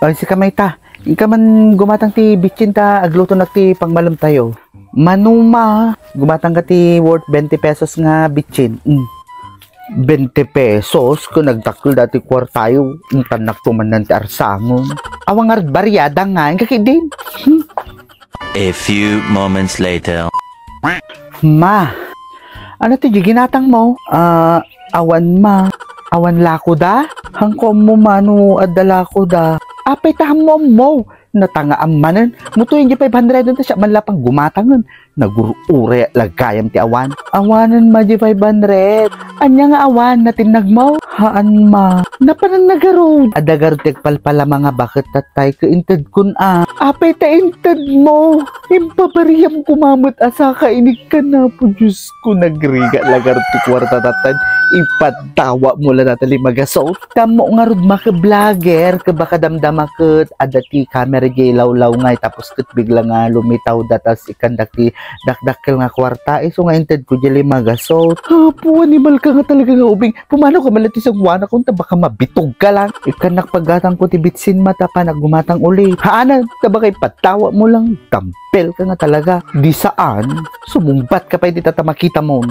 Ay, si kamay ta. Ika man gumatang ti bitchin ta, agluto na ti pangmalam tayo. Manuma, gumatang ka ti worth 20 pesos nga bitchin. 20 pesos kung nagtakil dati kwartayo, yung tanak tumanan ti arsangon. Awang ard baryada nga, yung kakidin. A few moments later. Ma, ano ti ginatang mo? Awan lako da? Hangkom mo mano adala ko da. Apay taham mo. Natanga amanan. Muto yung 500 na siya manlapang gumatangan. Nagurure lagayam ti awan. Awanan ma di 500. Anya nga awan na tinagmaw. Haan ma. Napanan nagaro. Adagar tekpalpala mga bakit tatay kaintad kun Apay ta intad mo. Impabariyam kumamot asa ka inig ka na po. Diyos ko nagriga lagar ti kwarta tatay. Ipatawa mo lang natali magasot. Tamo nga rod maka-vlogger. Kabaka damdama kat adati camera jay law-law nga. Tapos kat bigla nga lumitaw datas ikandak ti dakdakkel nga kwarta. So nga intad ko jay magasot. Hapo, animal ka nga talaga nga ubing. Pumano ka malati sa guwana kung baka mabitog ka lang. Ikanak paggatang ko ti bitsin mata pa naggumatang uli. Haanan, tabakay patawa mo lang. Tampel ka nga talaga. Di saan, sumumbat ka pa hindi tata makita mo.